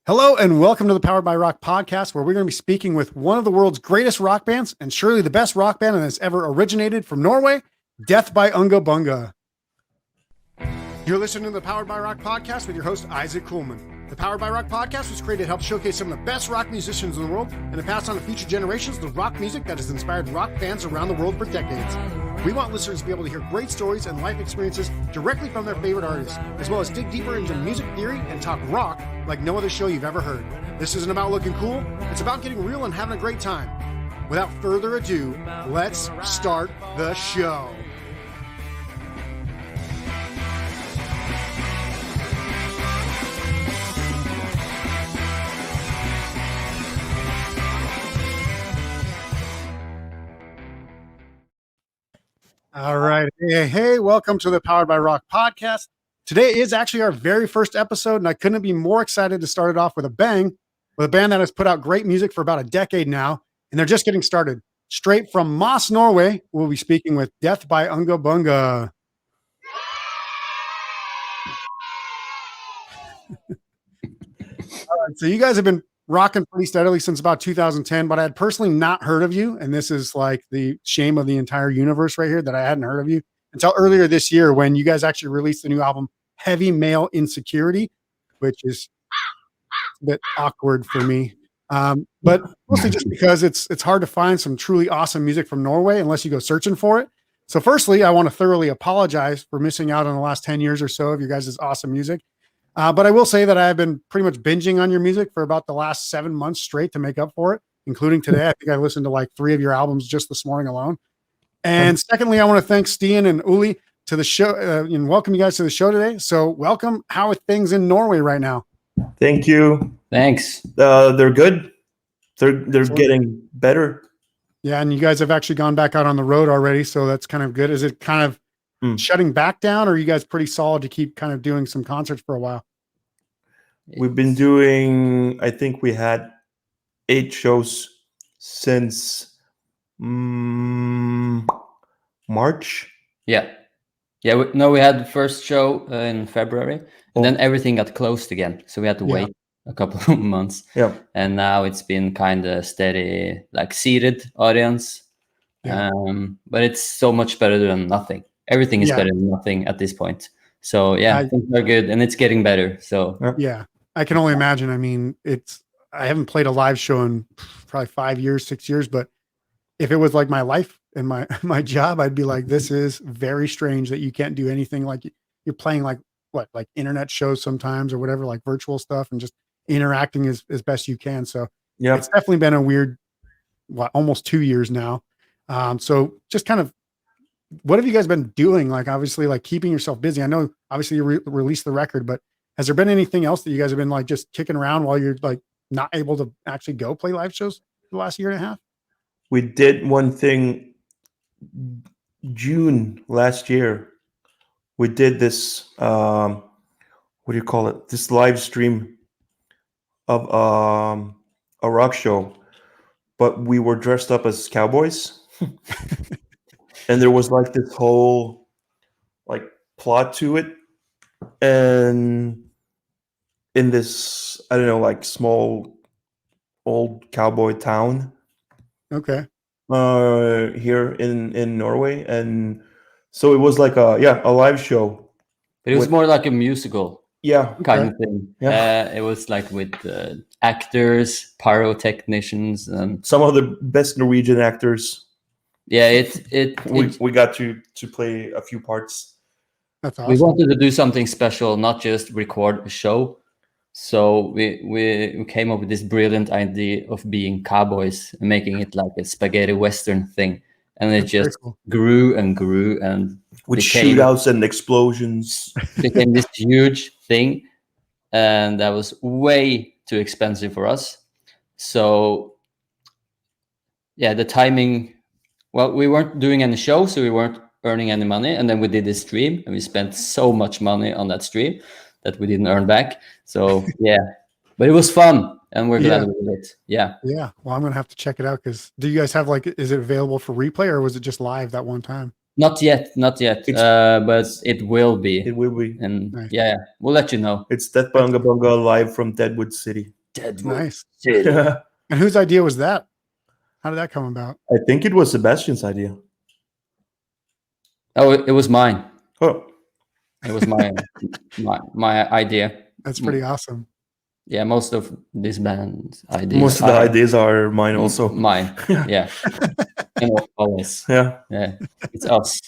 Hello and welcome to the Powered by Rock podcast, where we're going to be speaking with one of the world's greatest rock bands and surely the best rock band that has ever originated from Norway, Death by Unga Bunga. You're listening to the Powered by Rock podcast with your host, Isaac Kuhlman. The Powered by Rock podcast was created to help showcase some of the best rock musicians in the world and to pass on to future generations the rock music that has inspired rock fans around the world for decades. We want listeners to be able to hear great stories and life experiences directly from their favorite artists, as well as dig deeper into music theory and talk rock like no other show you've ever heard. This isn't about looking cool, it's about getting real and having a great time. Without further ado, let's start the show. All right. Hey, welcome to the Powered by Rock podcast. Today is actually our very first episode, and I couldn't be more excited to start it off with a bang, with a band that has put out great music for about a decade now, and they're just getting started. Straight from Moss, Norway, we'll be speaking with Death by Unga Bunga. All right, so you guys have been rocking pretty steadily since about 2010, but I had personally not heard of you, and this is like the shame of the entire universe right here that I hadn't heard of you until earlier this year when you guys actually released the new album Heavy Male Insecurity, which is a bit awkward for me, but mostly just because it's hard to find some truly awesome music from Norway unless you go searching for it. So firstly, I want to thoroughly apologize for missing out on the last 10 years or so of your guys' awesome music. But I will say that I've been pretty much binging on your music for about the last 7 months straight to make up for it, including today. I think I listened to like 3 of your albums just this morning alone. And secondly, I want to thank Stian and Ole to the show and welcome you guys to the show today. So welcome. How are things in Norway right now? Thank you. Thanks. They're good. They're getting better. Yeah, and you guys have actually gone back out on the road already, so that's kind of good. Is it kind of shutting back down, or are you guys pretty solid to keep kind of doing some concerts for a while? We've been doing, I think we had 8 shows since March. Yeah. We had the first show in February, and then everything got closed again. So we had to wait a couple of months. Yeah. And now it's been kind of steady, like seated audience. Yeah. But it's so much better than nothing. Everything is better than nothing at this point. So things are good, and it's getting better. So yeah, I can only imagine. I mean, I haven't played a live show in probably 5 years, 6 years, but if it was like my life and my job, I'd be like, this is very strange that you can't do anything. Like you're playing like internet shows sometimes or whatever, like virtual stuff, and just interacting as best you can. So it's definitely been a weird, almost 2 years now. So just kind of, what have you guys been doing? Like, obviously, like keeping yourself busy. I know, obviously, you released the record, but has there been anything else that you guys have been like just kicking around while you're like not able to actually go play live shows for the last year and a half? We did one thing June last year. We did this, what do you call it? This live stream of a rock show, but we were dressed up as cowboys. And there was like this whole like plot to it. And in this, I don't know, like small old cowboy town. Okay. Here in Norway. And so it was like a live show. But it was more like a musical kind of thing. Yeah. It was like with actors, pyrotechnicians, and some of the best Norwegian actors. Yeah, we got to play a few parts. That's awesome. We wanted to do something special, not just record a show. So we came up with this brilliant idea of being cowboys and making it like a spaghetti western thing. And it just grew and grew and with shootouts and explosions. Became this huge thing. And that was way too expensive for us. So the timing. Well, we weren't doing any show, so we weren't earning any money. And then we did this stream, and we spent so much money on that stream that we didn't earn back. So, but it was fun, and we're glad we did it. Yeah. Yeah. Well, I'm going to have to check it out because do you guys have is it available for replay or was it just live that one time? Not yet, not yet. But it will be. It will be. And Nice. yeah, we'll let you know. It's Death By Unga Bunga live from Deadwood City. Deadwood Nice. City. And whose idea was that? How did that come about? I think it was Sebastian's idea. Oh, it was mine. Oh, It was my idea. That's pretty awesome. Yeah, most of this band's ideas. most of the ideas are mine also. Mine. Yeah. Always. Yeah. Yeah. It's us.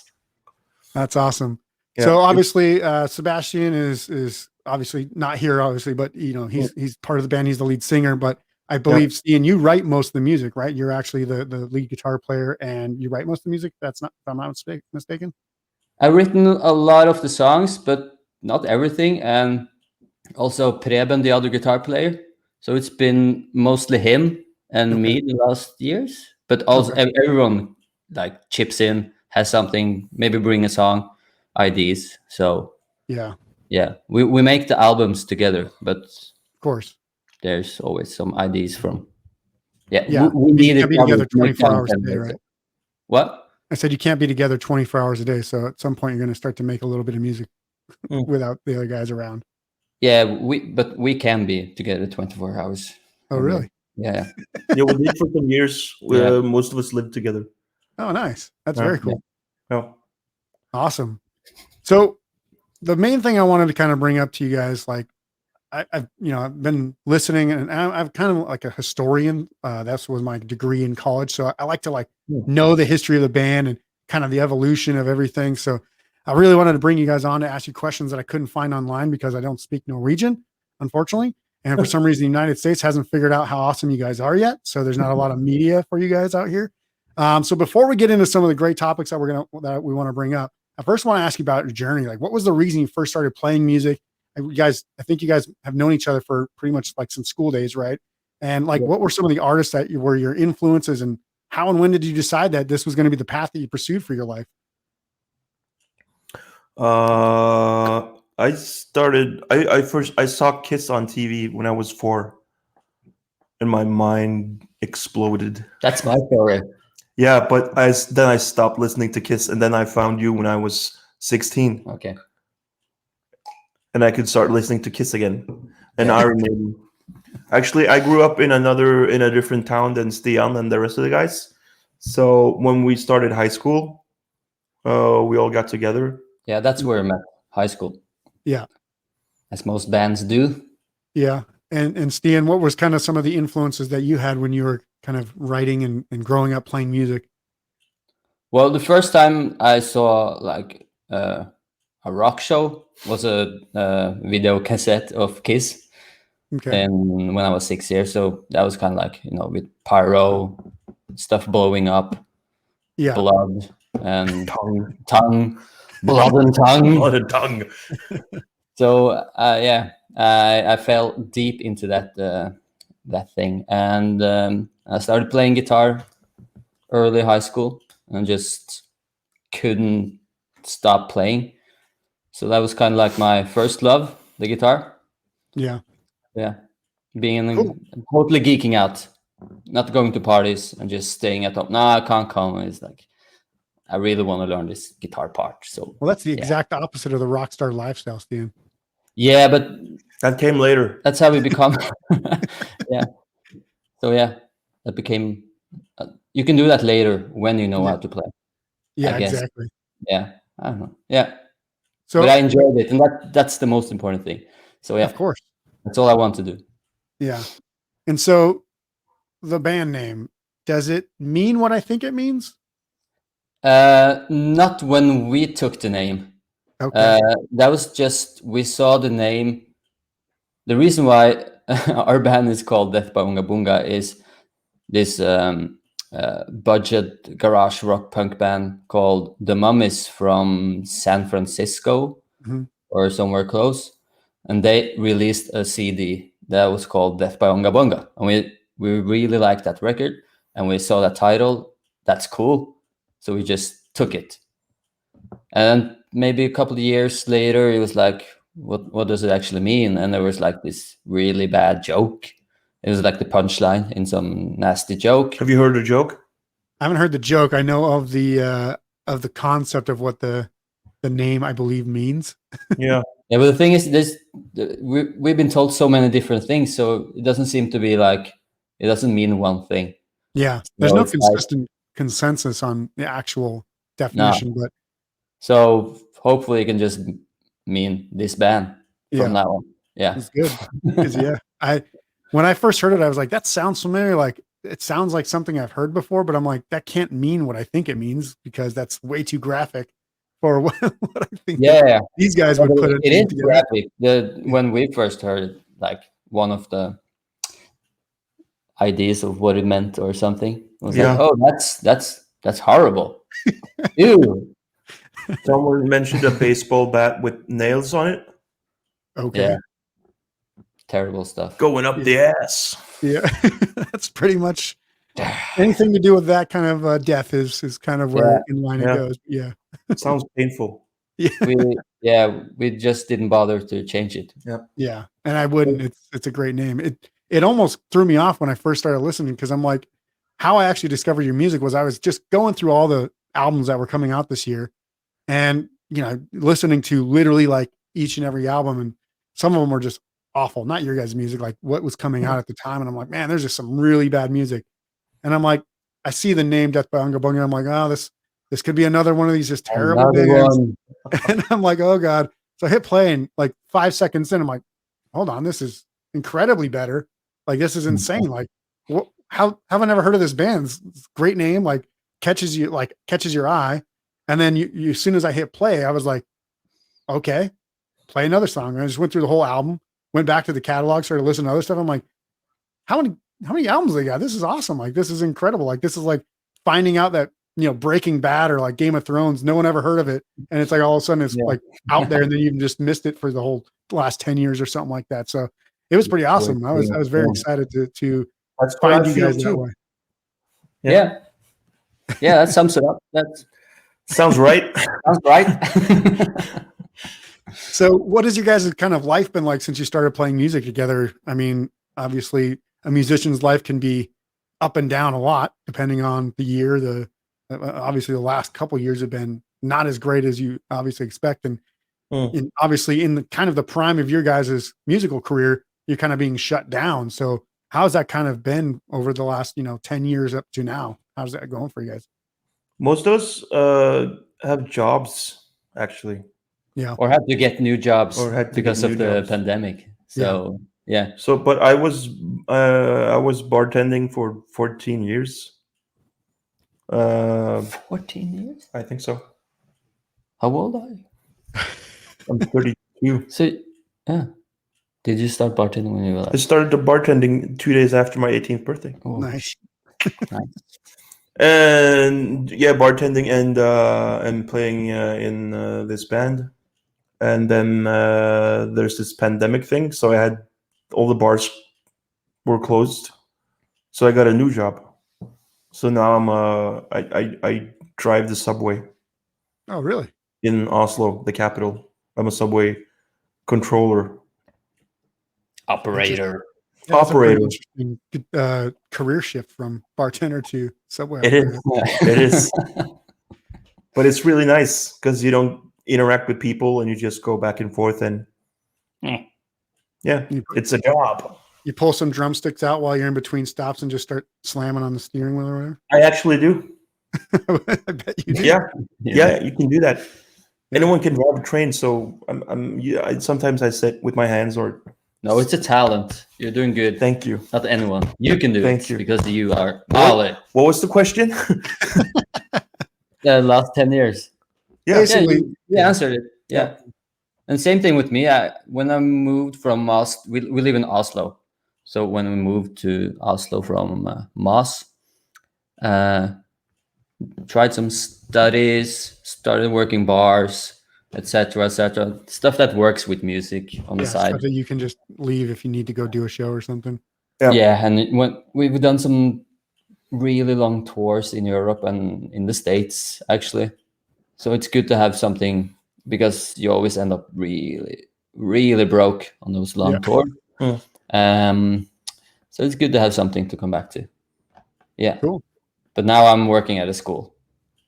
That's awesome. Yeah. So obviously, Sebastian is obviously not here, obviously, but he's part of the band. He's the lead singer. But I believe, Stian, you write most of the music, right? You're actually the lead guitar player, and you write most of the music. That's not, if I'm not mistaken. I've written a lot of the songs, but not everything. And also Preben, the other guitar player. So it's been mostly him and me the last years. But also everyone like chips in, has something, maybe bring a song, ideas. So yeah, we make the albums together, but of course, there's always some ideas from. We you need can't be together 24 hours a day, right? What? I said you can't be together 24 hours a day. So at some point you're going to start to make a little bit of music without the other guys around. Yeah, but we can be together 24 hours. Oh, really? Yeah. Yeah, we did for some years. Most of us lived together. Oh, nice. That's very cool. Yeah. Awesome. So the main thing I wanted to kind of bring up to you guys, like I've been listening, and I'm kind of like a historian. That was my degree in college. So I like to know the history of the band and kind of the evolution of everything. So I really wanted to bring you guys on to ask you questions that I couldn't find online because I don't speak Norwegian, unfortunately. And for some reason, the United States hasn't figured out how awesome you guys are yet. So there's not a lot of media for you guys out here. So before we get into some of the great topics that we want to bring up, I first want to ask you about your journey. Like, what was the reason you first started playing music? I think you guys have known each other for pretty much like since school days, right? And like, what were some of the artists that were your influences, and how and when did you decide that this was going to be the path that you pursued for your life? I saw Kiss on TV when I was 4, and my mind exploded. That's my story. Yeah, but then I stopped listening to Kiss, and then I found you when I was 16. Okay. And I could start listening to Kiss again. And Iron Maiden. Actually, I grew up in a different town than Stian and the rest of the guys. So when we started high school, we all got together. Yeah, that's where I met, high school. Yeah. As most bands do. Yeah. And Stian, what was kind of some of the influences that you had when you were kind of writing and growing up playing music? Well, the first time I saw like a rock show was a video cassette of Kiss. Okay. And when I was 6 years, so that was kind of like, with pyro, stuff blowing up, blood and tongue, blood and tongue. Blood and tongue. So I fell deep into that thing, and I started playing guitar early high school and just couldn't stop playing. So that was kind of like my first love, the guitar. Yeah. Totally geeking out, not going to parties and just staying at home. No, I can't come. It's like I really want to learn this guitar part. So that's the exact opposite of the rock star lifestyle, Stian. Yeah, but that came later. That's how we become. Yeah. So that became. You can do that later when you know how to play. Yeah, exactly. Yeah, I don't know. Yeah. So, but I enjoyed it, and that's the most important thing. So of course, that's all I want to do. Yeah. And so the band name, does it mean what I think it means? Not when we took the name. Okay. That was just, we saw the name. The reason why our band is called Death By Unga Bunga is this budget garage rock punk band called The Mummies from San Francisco or somewhere close. And they released a CD that was called Death By Unga Bunga. And we really liked that record. And we saw that title. That's cool. So we just took it. And maybe a couple of years later, it was like, what does it actually mean? And there was like this really bad joke. It was like the punchline in some nasty joke. Have you heard the joke? I haven't heard the joke. I know of the of the concept of what the name, I believe, means. Yeah. Yeah, but the thing is, we've been told so many different things, so it doesn't seem to be like it doesn't mean one thing. Yeah, there's So no it's like, consistent consensus on the actual no. definition, but So hopefully it can just mean this band from yeah, now on. Yeah. it's good. Because when I first heard it, I was like, that sounds familiar. Like it sounds like something I've heard before, but I'm like, that can't mean what I think it means because that's way too graphic for what I think Yeah. these guys But would put it is together. graphic. When we first heard it, like one of the ideas of what it meant or something, I was Yeah. like, oh, that's horrible. Ew. Someone mentioned a baseball bat with nails on it Okay. Yeah. Terrible stuff. going up the ass. Yeah. That's pretty much anything to do with that kind of death is kind of where in line it Yeah. goes. Yeah. Sounds painful. Yeah. We just didn't bother to change it. Yeah. And I wouldn't. It's a great name. It almost threw me off when I first started listening because I'm like, how I actually discovered your music was I was just going through all the albums that were coming out this year and, listening to literally like each and every album. And some of them were just awful. Not your guys' music, like what was coming out at the time. And I'm like, man, there's just some really bad music. And I'm like, I see the name Death by Unga Bunga. I'm like, oh, this could be another one of these just terrible Another bands. one. And I'm like, oh God. So I hit play and like 5 seconds in, I'm like, hold on, this is incredibly better. Like, this is insane. Like, how have I never heard of this band? It's a great name, like catches your eye. And then you as soon as I hit play, I was like, okay, play another song. And I just went through the whole album, went back to the catalog, started listening to other stuff. I'm like, how many albums they got? This is awesome. Like, this is incredible. Like, this is like finding out that, Breaking Bad or like Game of Thrones, no one ever heard of it. And it's like all of a sudden it's like out there and then you just missed it for the whole last 10 years or something like that. So it was pretty awesome. I was very excited to find you guys that way. Yeah. Yeah, that sums it up. That sounds right. Sounds right. So what has your guys' kind of life been like since you started playing music together? I mean, obviously a musician's life can be up and down a lot depending on the year. Obviously the last couple years have been not as great as you obviously expect. And obviously in the kind of the prime of your guys' musical career, you're kind of being shut down. So how's that kind of been over the last, 10 years up to now? How's that going for you guys? Most of us have jobs, actually. Yeah. Or had to get new jobs because of the jobs. pandemic. So yeah. So, but I was bartending for 14 years. 14 years? I think so. How old are you? I'm 32. So yeah. Did you start bartending when you were like? I started the bartending 2 days after my 18th birthday. Oh. Nice. Nice. And bartending and playing in this band. And then there's this pandemic thing, so I had all the bars were closed, so I got a new job. So now I drive the subway. Oh, really? In Oslo, the capital. I'm a subway controller. Operator. Yeah, Operator. Interesting career shift from bartender to subway. It is. It is. But it's really nice because you don't interact with people and you just go back and forth and it's a job. You pull some drumsticks out while you're in between stops and just start slamming on the steering wheel or whatever. I actually do. I bet you do. Yeah, you can do that. Anyone can drive a train, so sometimes I sit with my hands or. No, it's a talent. You're doing good. Thank you. Not anyone. You can do Thank it you. because you are Ole. What was the question? The last 10 years. Yeah, basically. You answered it. Yeah. And same thing with me. When I moved from Oslo, we live in Oslo. So when we moved to Oslo from Moss, tried some studies, started working bars, etc., etc. Stuff that works with music on the side. Stuff that you can just leave if you need to go do a show or something. Yeah, and when we've done some really long tours in Europe and in the States, actually. So it's good to have something because you always end up really, really broke on those long tours. So it's good to have something to come back to. Yeah. Cool. But now I'm working at a school,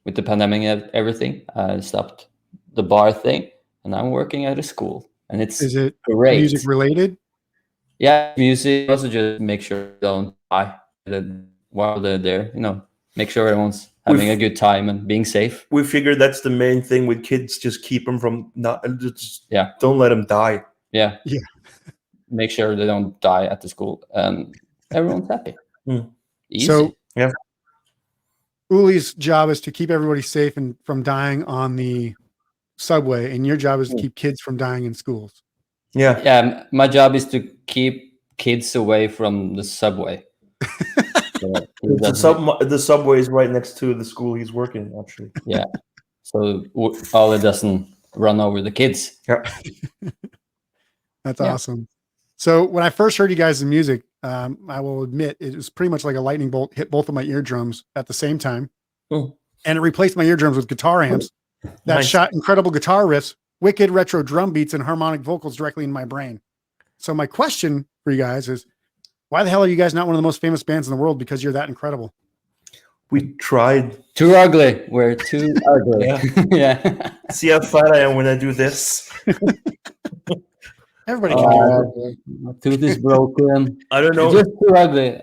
with the pandemic and everything, I stopped the bar thing, and I'm working at a school, and it's Is it great. music related? Yeah, music. Also, just make sure they don't die while they're there. You know, make sure everyone's having a good time and being safe. We figured that's the main thing with kids. Just keep them from just Yeah. don't let them die. Yeah. Yeah. Make sure they don't die at the school, and everyone's happy. Easy. So yeah, Uli's job is to keep everybody safe and from dying on the subway, and your job is to keep kids from dying in schools. yeah. Yeah, my job is to keep kids away from the subway. The subway is right next to the school he's working, actually. Yeah, so Ole doesn't run over the kids. Yeah. That's awesome. So when I first heard you guys' music, I will admit it was pretty much like a lightning bolt hit both of my eardrums at the same time. Oh. And it replaced my eardrums with guitar amps that shot incredible guitar riffs, wicked retro drum beats, and harmonic vocals directly in my brain. So my question for you guys is, why the hell are you guys not one of the most famous bands in the world because you're that incredible? We tried. Too ugly. We're too ugly. Yeah. See how fat I am when I do this? Everybody can do it. My tooth is broken. I don't know. You're just too ugly.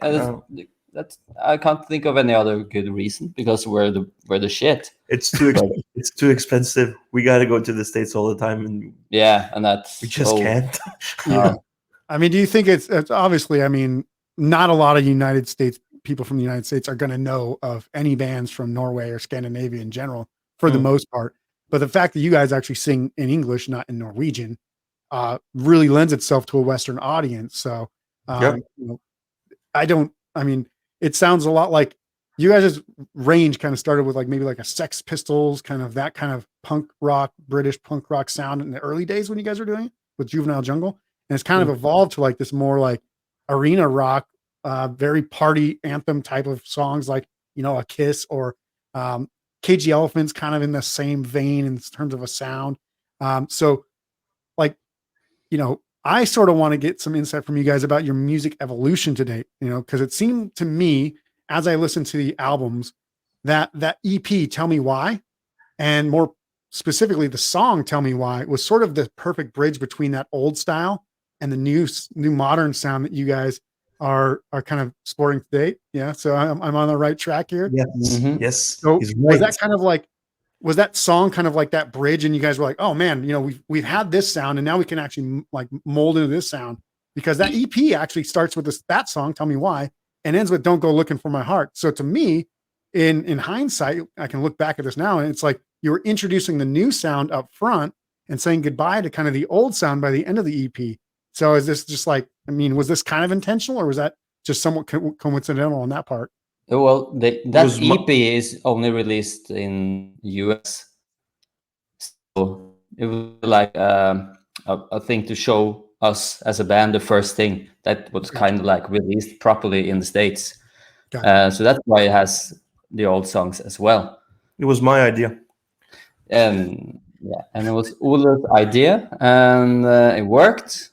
I can't think of any other good reason because we're the shit. It's too expensive. We got to go to the States all the time, and and that's we just can't. Yeah. I mean, do you think it's obviously? I mean, not a lot of United States people from the United States are going to know of any bands from Norway or Scandinavia in general, for the most part. But the fact that you guys actually sing in English, not in Norwegian, really lends itself to a Western audience. So, you know, I mean, it sounds a lot like you guys' range kind of started with like maybe like a Sex Pistols, kind of that kind of punk rock, British punk rock sound in the early days when you guys were doing it with Juvenile Jungle. And it's kind of evolved to like this more like arena rock, very party anthem type of songs, like, you know, a Kiss or Cagey Elephants, kind of in the same vein in terms of a sound. So like, you know, I sort of want to get some insight from you guys about your music evolution to date, you know, because it seemed to me as I listened to the albums that EP, Tell Me Why, and more specifically the song Tell Me Why, was sort of the perfect bridge between that old style and the new modern sound that you guys are kind of sporting today. Yeah. So I'm on the right track here. Yes. Mm-hmm. Yes. So was that kind of like, was that song kind of like that bridge, and you guys were like, oh man, you know, we've had this sound and now we can actually like mold into this sound, because that EP actually starts with that song, Tell Me Why, and ends with Don't Go Looking for My Heart. So to me, in hindsight, I can look back at this now and it's like you were introducing the new sound up front and saying goodbye to kind of the old sound by the end of the EP. So is this just like, I mean, was this kind of intentional, or was that just somewhat coincidental on that part? Well, that EP is only released in US, so it was like a thing to show us as a band, the first thing that was kind of like released properly in the States. So that's why it has the old songs as well. It was my idea. And it was Ole's idea, and it worked.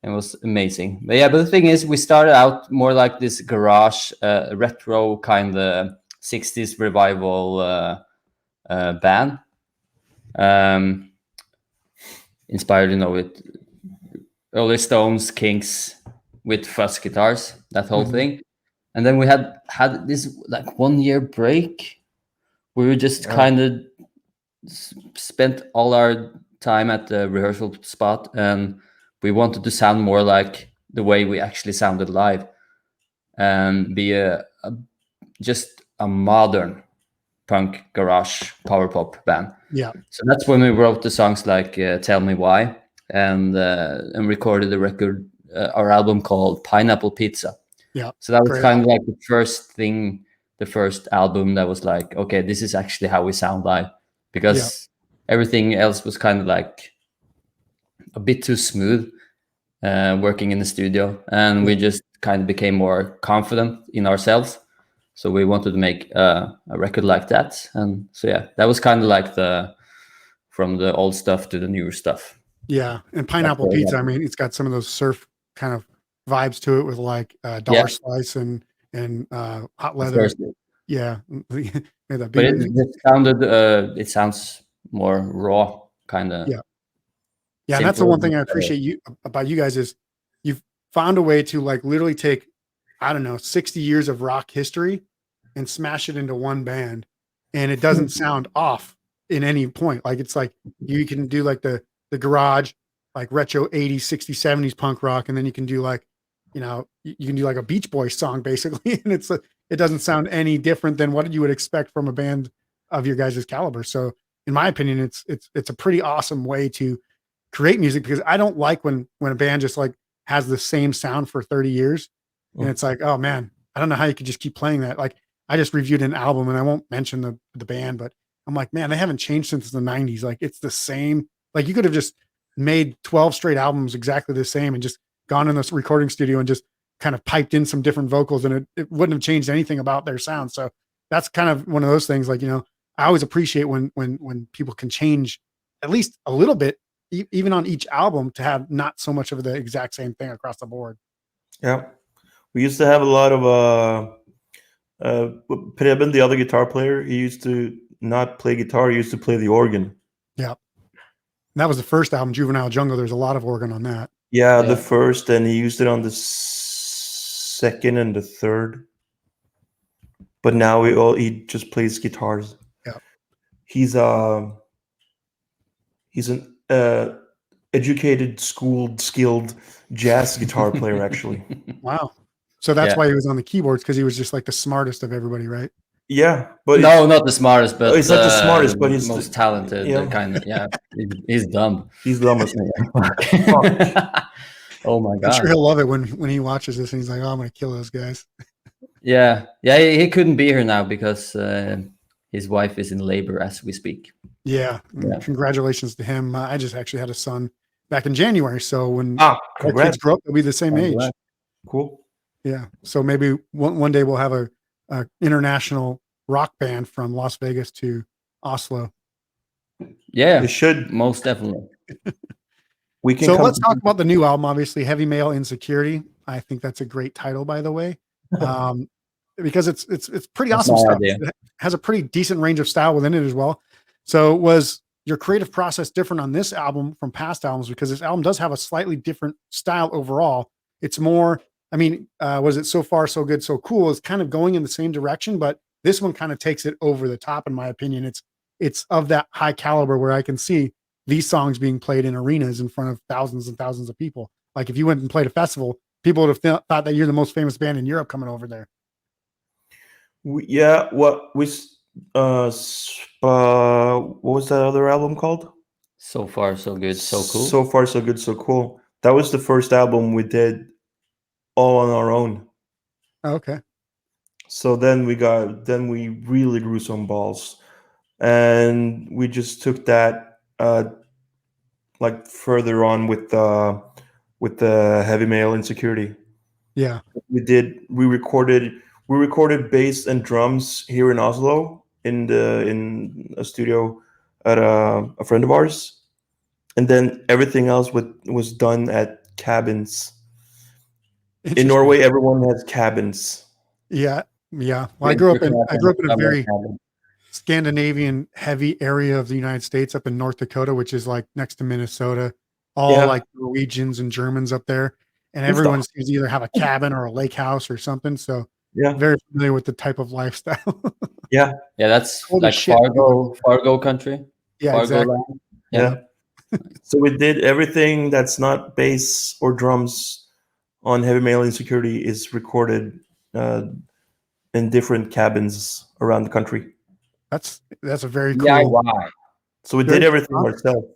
It was amazing. But the thing is, we started out more like this garage, retro kind of 60s revival band. Inspired, you know, with early Stones, Kinks, with fuzz guitars, that whole thing. And then we had this like 1 year break where we just kind of spent all our time at the rehearsal spot, and we wanted to sound more like the way we actually sounded live, and be just a modern punk garage power pop band. Yeah. So that's when we wrote the songs like Tell Me Why, and recorded the record, our album called Pineapple Pizza. Yeah. So that was kind of like the first album that was like, okay, this is actually how we sound live, because everything else was kind of like a bit too smooth working in the studio, and we just kind of became more confident in ourselves. So we wanted to make a record like that. And so, that was kind of like from the old stuff to the newer stuff. Yeah. And Pineapple Pizza, I mean, it's got some of those surf kind of vibes to it with like Dollar Slice and Hot Leather. Yeah. Made that But big. it sounds more raw, kind of. Yeah. Yeah, and that's the one thing I appreciate about you guys is you've found a way to like literally take, I don't know, 60 years of rock history and smash it into one band, and it doesn't sound off in any point. Like it's like you can do like the garage, like retro 80s, 60s, 70s punk rock, and then you can do like, you know, you can do like a Beach Boys song basically, and it doesn't sound any different than what you would expect from a band of your guys' caliber. So in my opinion, it's a pretty awesome way to create music, because I don't like when a band just like has the same sound for 30 years. And it's like, oh man, I don't know how you could just keep playing that. Like I just reviewed an album, and I won't mention the band, but I'm like, man, they haven't changed since the 90s. Like it's the same. Like you could have just made 12 straight albums exactly the same and just gone in this recording studio and just kind of piped in some different vocals, and it wouldn't have changed anything about their sound. So that's kind of one of those things. Like, you know, I always appreciate when people can change at least a little bit, even on each album, to have not so much of the exact same thing across the board. Yeah, we used to have a lot of Preben, the other guitar player, he used to not play guitar, he used to play the organ. Yeah. That was the first album, Juvenile Jungle. There's a lot of organ on that. Yeah, the first, and he used it on the second and the third. But now he just plays guitars. Yeah. He's an educated, schooled, skilled jazz guitar player, actually. Wow. So that's why he was on the keyboards, because he was just like the smartest of everybody, right? Yeah, but no, not the smartest, but he's not the smartest, but he's most talented. Yeah. Kind of, yeah. He's dumb. He's dumb as Oh my I'm god! sure he'll love it when he watches this and he's like, "Oh, I'm gonna kill those guys." Yeah. He couldn't be here now because his wife is in labor as we speak. Yeah. Congratulations to him. I just actually had a son back in January, so when our kids grow up, they'll be the same age. Cool. Yeah. So maybe one day we'll have a international rock band from Las Vegas to Oslo. Yeah, it should most definitely. So let's talk about the new album. Obviously, Heavy Male Insecurity. I think that's a great title, by the way, because it's pretty awesome stuff. It has a pretty decent range of style within it as well. So was your creative process different on this album from past albums? Because this album does have a slightly different style overall. It's more, I mean, was it So Far, So Good, So Cool is kind of going in the same direction, but this one kind of takes it over the top, in my opinion. It's of that high caliber where I can see these songs being played in arenas in front of thousands and thousands of people. Like if you went and played a festival, people would have thought that you're the most famous band in Europe coming over there. What was that other album called? So Far, So Good, So Cool. So Far, So Good, So Cool. That was the first album we did all on our own. Okay. So then we really grew some balls, and we just took that like further on with the Heavy Male Insecurity. Yeah. We recorded bass and drums here in Oslo in a studio at a friend of ours, and then everything else was done at cabins. In Norway, everyone has cabins. Yeah. Well, I grew up in a very Scandinavian heavy area of the United States, up in North Dakota, which is like next to Minnesota, like Norwegians and Germans up there. And everyone seems to either have a cabin or a lake house or something. So very familiar with the type of lifestyle. Yeah. That's like Fargo country. Yeah, Fargo exactly. land. Yeah. So we did everything that's not bass or drums on Heavy Male Insecurity is recorded in different cabins around the country. That's a very cool. Yeah, wow. So we did everything ourselves.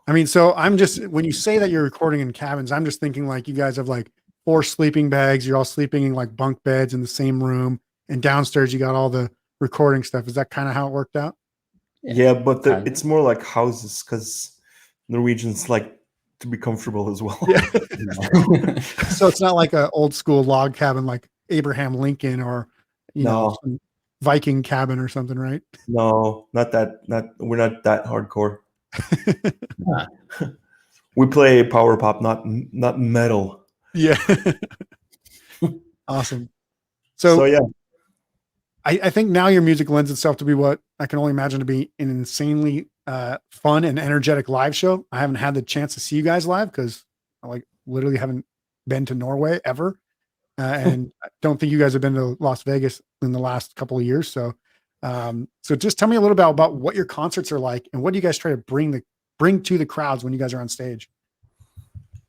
I mean, so I'm just, when you say that you're recording in cabins, I'm just thinking like you guys have like 4 sleeping bags. You're all sleeping in like bunk beds in the same room, and downstairs you got all the recording stuff. Is that kind of how it worked out? Yeah, but it's more like houses, because Norwegians like to be comfortable as well. Yeah. So it's not like an old school log cabin like Abraham Lincoln or some Viking cabin or something, right? No, not that. We're not that hardcore. We play power pop, not metal. Yeah. Awesome. So yeah, I think now your music lends itself to be what I can only imagine to be an insanely fun and energetic live show. I haven't had the chance to see you guys live because I like literally haven't been to Norway ever. And I don't think you guys have been to Las Vegas in the last couple of years. So, so just tell me a little bit about what your concerts are like and what do you guys try to bring to the crowds when you guys are on stage?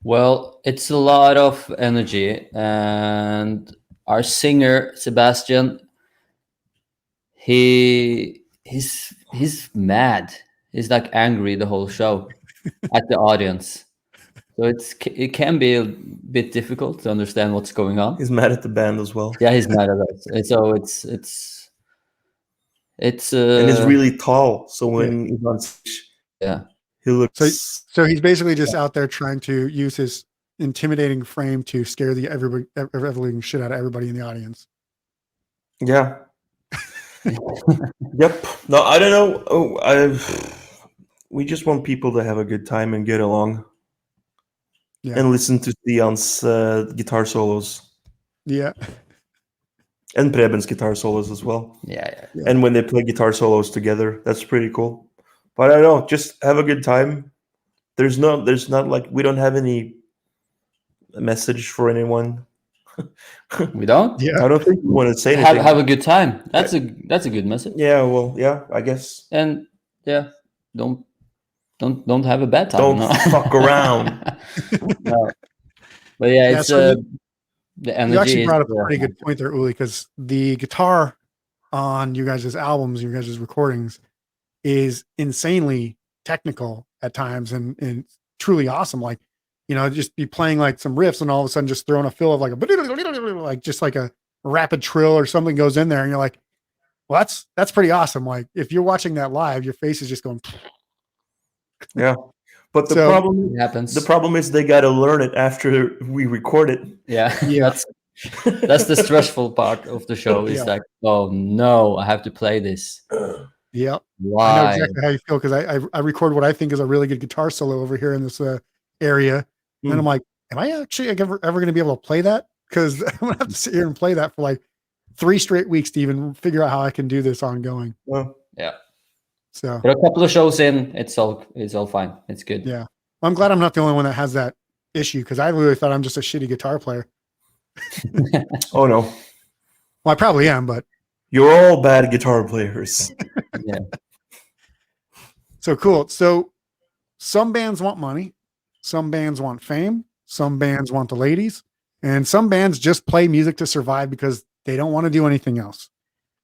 Well, it's a lot of energy, and our singer Sebastian, he's mad. He's like angry the whole show at the audience. So it can be a bit difficult to understand what's going on. He's mad at the band as well. Yeah, he's mad at us. And so it's And he's really tall. So when he's on stage, yeah. he looks. So he's basically just out there trying to use his intimidating frame to scare the everything shit out of everybody in the audience. Yeah. Yep. No, I don't know. We just want people to have a good time and get along. Yeah. And listen to Stian's guitar solos. Yeah. And Preben's guitar solos as well. Yeah. And when they play guitar solos together, that's pretty cool. But I don't know, just have a good time. There's not like we don't have any message for anyone. We don't? Yeah. I don't think we want to say anything. Have a good time. That's a good message. Yeah, well, yeah, I guess. And yeah, don't have a bad time. Don't no. fuck around. No. But yeah, it's so the energy. You actually brought up is, a pretty good point there, Uli, because the guitar on you guys' albums, you guys' recordings is insanely technical at times and truly awesome. Like, you know, just be playing like some riffs and all of a sudden just throwing a fill of like like just like a rapid trill or something goes in there and you're like, well, that's pretty awesome. Like if you're watching that live, your face is just going. Yeah. But the problem is they got to learn it after we record it. Yeah. That's the stressful part of the show. Is like, oh no, I have to play this. Yeah. Why? I know exactly how you feel because I record what I think is a really good guitar solo over here in this area. And I'm like, am I actually ever going to be able to play that? Because I'm going to have to sit here and play that for like 3 straight weeks to even figure out how I can do this ongoing. Well, yeah. So but a couple of shows in, it's all fine. It's good. Yeah. I'm glad I'm not the only one that has that issue because I really thought I'm just a shitty guitar player. Oh no. Well, I probably am, but you're all bad guitar players. Yeah. So cool. So some bands want money, some bands want fame, some bands want the ladies, and some bands just play music to survive because they don't want to do anything else.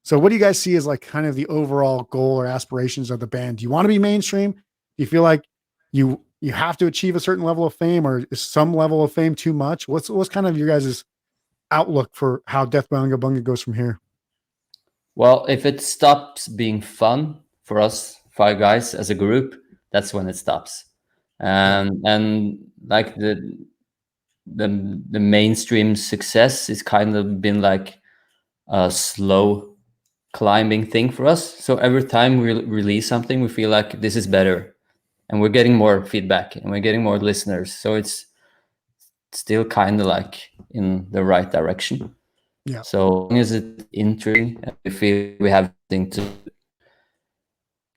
So what do you guys see as like kind of the overall goal or aspirations of the band? Do you want to be mainstream? Do you feel like you have to achieve a certain level of fame, or is some level of fame too much? What's kind of your guys' outlook for how Death By Unga Bunga goes from here? Well, if it stops being fun for us 5 guys as a group, that's when it stops. And like the mainstream success is kind of been like a slow climbing thing for us. So every time we release something, we feel like this is better, and we're getting more feedback and we're getting more listeners. So it's still kind of like in the right direction. Yeah. So long as it's interesting and we feel we have something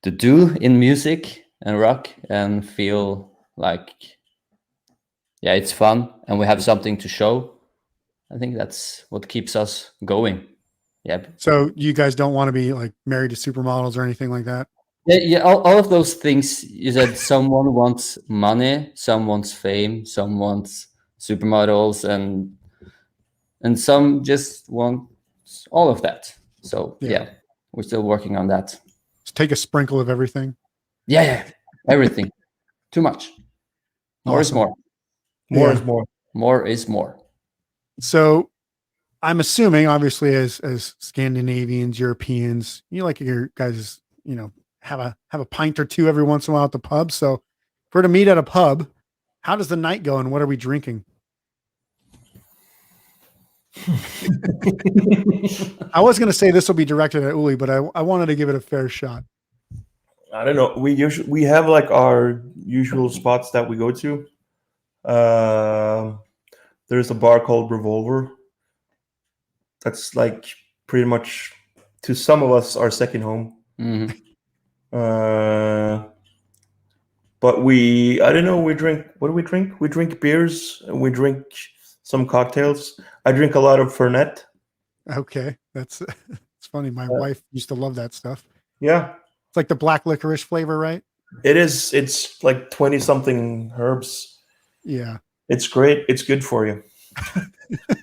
to do in music and rock and feel like, yeah, it's fun and we have something to show, I think that's what keeps us going. Yeah. So you guys don't want to be like married to supermodels or anything like that? Yeah, all of those things. You said someone wants money, some wants fame, some wants supermodels, and some just want all of that. So yeah, we're still working on that. Just take a sprinkle of everything. Yeah, everything. Too much. More is more. More is more. More is more. So I'm assuming, obviously, as Scandinavians, Europeans, you like your guys, you know, have a pint or two every once in a while at the pub. So if we're to meet at a pub, how does the night go and what are we drinking? I was going to say this will be directed at Uli, but I wanted to give it a fair shot. I don't know. We have like our usual spots that we go to. There's a bar called Revolver. That's like pretty much to some of us our second home. Mhm. But I don't know, what do we drink? We drink beers, and we drink some cocktails. I drink a lot of Fernet. Okay, that's it's funny. My wife used to love that stuff. Yeah, It's like the black licorice flavor, right? it is. It's like 20 something herbs. Yeah. It's great. It's good for you.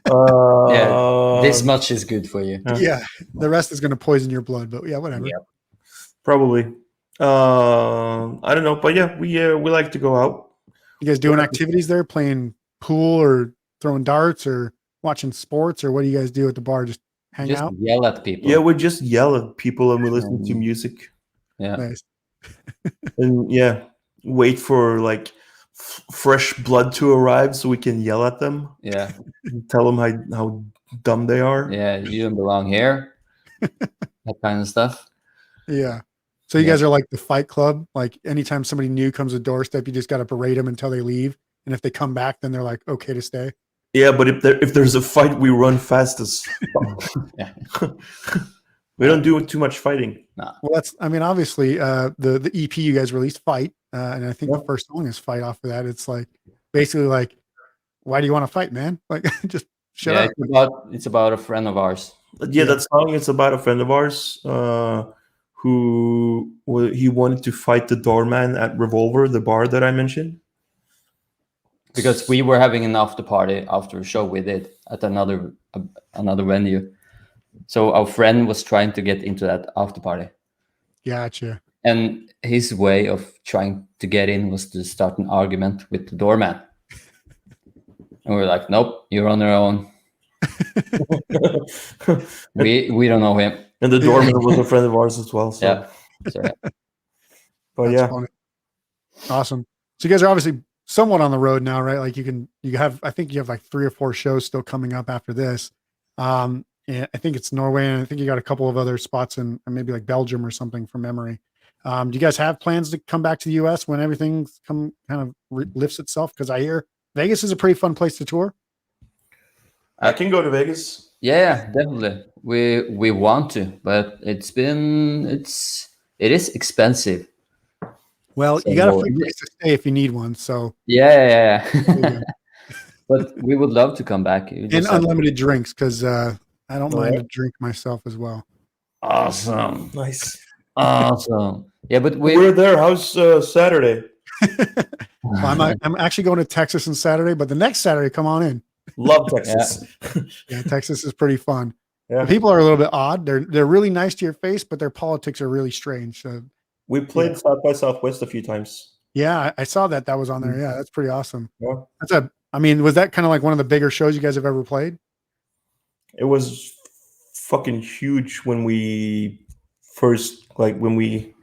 Yeah, this much is good for you. Yeah. The rest is going to poison your blood, but yeah, whatever. Yeah. Probably. I don't know, but yeah, we like to go out. You guys doing activities there, playing pool or throwing darts or watching sports, or what do you guys do at the bar? Just hang Just out? yell at people. Yeah, we just yell at people and we listen to music. Yeah. Nice. And yeah, wait for like fresh blood to arrive so we can yell at them. Yeah. Tell them how dumb they are. Yeah, you don't belong here. That kind of stuff. Yeah. So you guys are like the Fight Club. Like anytime somebody new comes to doorstep, you just got to berate them until they leave. And if they come back, then they're like, okay to stay. Yeah, but if there's a fight, we run fast as Yeah. we don't do too much fighting. Well, that's, I mean, obviously, the EP you guys released, Fight, and I think the first song is Fight off of that. It's like basically like, why do you want to fight, man? Like, just shut up. It's about a friend of ours. Yeah, that song is about a friend of ours who he wanted to fight the doorman at Revolver, the bar that I mentioned. Because we were having an after party after a show we did at another venue. So our friend was trying to get into that after party. Gotcha. And his way of trying to get in was to start an argument with the doorman. And we're like, nope, you're on your own. we don't know him. And the doorman was a friend of ours as well. So. Yeah. So, yeah. But That's funny. Awesome. So you guys are obviously somewhat on the road now, right? Like I think you have like 3 or 4 shows still coming up after this. And I think it's Norway, and I think you got a couple of other spots in maybe like Belgium or something from memory. Do you guys have plans to come back to the US when everything's kind of lifts itself? Because I hear Vegas is a pretty fun place to tour. I can go to Vegas. Yeah, definitely. We want to, but it is expensive. Well, So, you got to find a place to stay if you need one. So yeah. But we would love to come back. And unlimited drinks, because I don't mind a drink myself as well. Awesome. Nice. Awesome. Yeah, but we're there. How's Saturday? Well, I'm actually going to Texas on Saturday, but the next Saturday, come on in. Love Texas. Yeah, Texas is pretty fun. Yeah. The people are a little bit odd. They're really nice to your face, but their politics are really strange. So we played South by Southwest a few times. Yeah, I saw that was on there. Yeah, that's pretty awesome. Yeah. Was that kind of like one of the bigger shows you guys have ever played? It was fucking huge when we first, like, when we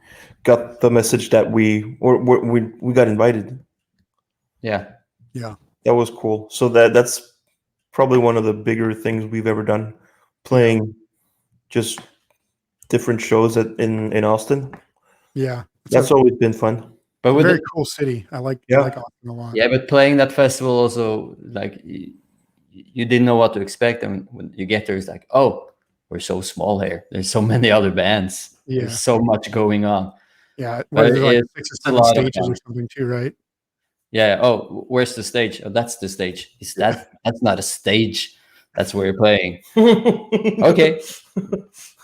got the message that we got invited. Yeah. That was cool. So that's probably one of the bigger things we've ever done, playing just different shows in Austin. Yeah, that's always been fun. But with a very cool city. I like Austin a lot. Yeah, but playing that festival also, like, you didn't know what to expect, and when you get there, it's like, oh, we're so small here. There's so many other bands. Yeah. There's so much going on. Yeah, there's like 6 or 7 stages or something too, right? Yeah. Oh, where's the stage? Oh, that's the stage. That's not a stage. That's where you're playing. Okay.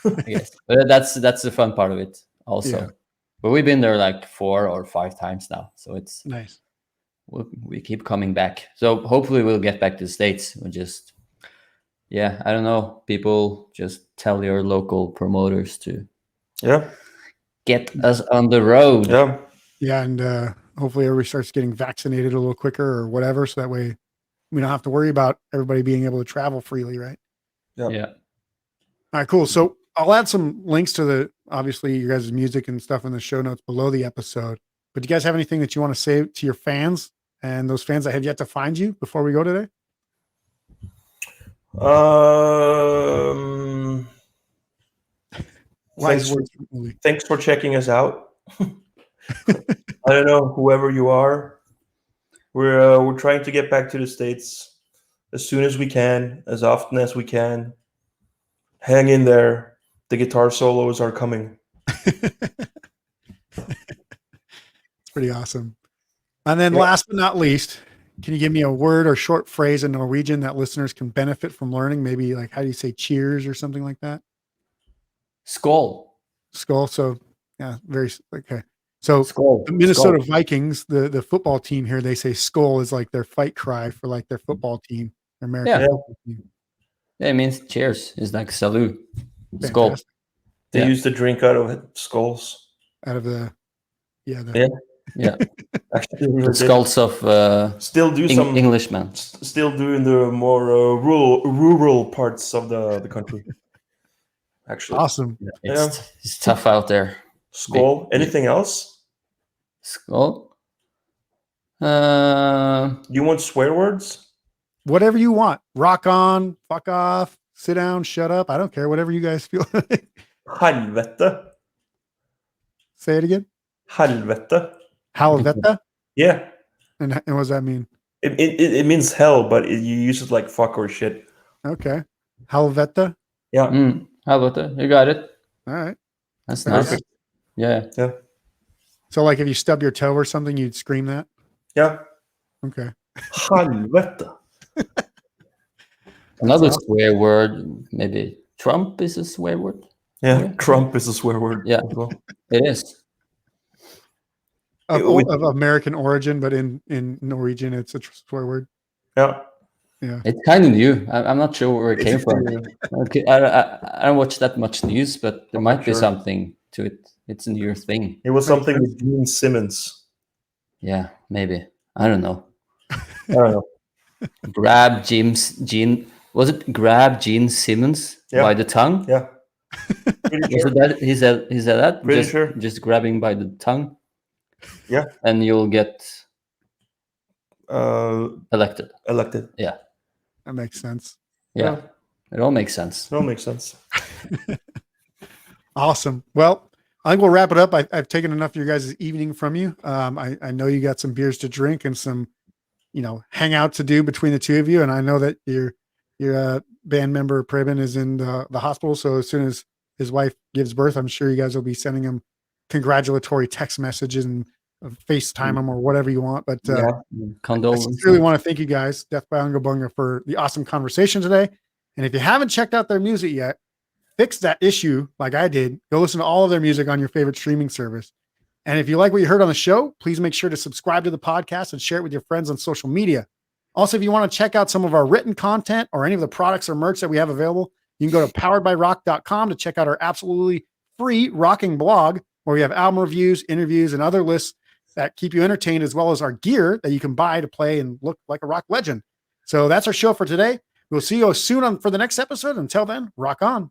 I guess. But that's the fun part of it also. Yeah. But we've been there like 4 or 5 times now. So it's nice. We keep coming back. So hopefully we'll get back to the States. We'll just, I don't know. People just tell your local promoters to get us on the road. Yeah. Yeah. And hopefully everybody starts getting vaccinated a little quicker or whatever. So that way we don't have to worry about everybody being able to travel freely, right? Yeah. All right, cool. So I'll add some links to obviously you guys' music and stuff in the show notes below the episode. But do you guys have anything that you want to say to your fans and those fans that have yet to find you before we go today? Thanks for checking us out. I don't know, whoever you are. We're trying to get back to the States as soon as we can, as often as we can. Hang in there. The guitar solos are coming. It's pretty awesome. And then Yeah. last but not least, can you give me a word or short phrase in Norwegian that listeners can benefit from learning? Maybe like, how do you say cheers or something like that? Skål. Skull. So yeah, very okay. So Skål. the Minnesota Skål. Vikings, the football team here, they say skull is like their fight cry for like their football team, their American Yeah. football team. Yeah, it means cheers. It's like salut. Skål. Fantastic. They Yeah. used to drink out of skulls. Out of the Yeah. Yeah. Actually, The skulls of still do some Englishmen. still doing the more rural parts of the country. Actually, awesome. Yeah, it's tough out there. skull. Anything else? Skål. You want swear words? Whatever you want. Rock on, fuck off, sit down, shut up. I don't care. Whatever you guys feel. Helvete. Say it again. Helvete. Halvetta. Yeah. And what does that mean? It means hell, but you use it like fuck or shit. Okay. Halvetta. Yeah. How about that? You got it. All right. That's Perfect. nice. Yeah. So like if you stub your toe or something, you'd scream that? Yeah. Okay. Helvete. Another awesome. swear word, maybe Trump is a swear word. Yeah. Yeah. Trump is a swear word. Yeah. as well. It is. Of With- American origin, but in Norwegian, it's a swear word. Yeah. Yeah. It's kind of new. I'm not sure where it came It's- from. Okay, I don't watch that much news, but there might be Sure. something to it. It's a new thing. It was something with Gene Simmons. Yeah, maybe. I don't know. I don't know. Grab Gene. Was it grab Gene Simmons Yeah. by the tongue? Yeah. Pretty Was sure. it that he said that? Pretty just, sure. just grabbing by the tongue. Yeah. And you'll get elected. Elected. That makes sense. Yeah. Yeah. It all makes sense. No, makes sense. Awesome. Well, I think we'll wrap it up. I've taken enough of your guys' evening from you. I know you got some beers to drink and some, hang out to do between the two of you. And I know that your band member Preben is in the hospital. So as soon as his wife gives birth, I'm sure you guys will be sending him congratulatory text messages and FaceTime him or whatever you want. But I Condolences. sincerely want to thank you guys, Death by Unga Bunga, for the awesome conversation today. And if you haven't checked out their music yet, fix that issue like I did. Go listen to all of their music on your favorite streaming service. And if you like what you heard on the show, please make sure to subscribe to the podcast and share it with your friends on social media. Also, if you want to check out some of our written content or any of the products or merch that we have available, you can go to poweredbyrock.com to check out our absolutely free rocking blog, where we have album reviews, interviews, and other lists that keep you entertained, as well as our gear that you can buy to play and look like a rock legend. So that's our show for today. We'll see you soon for the next episode. Until then, rock on.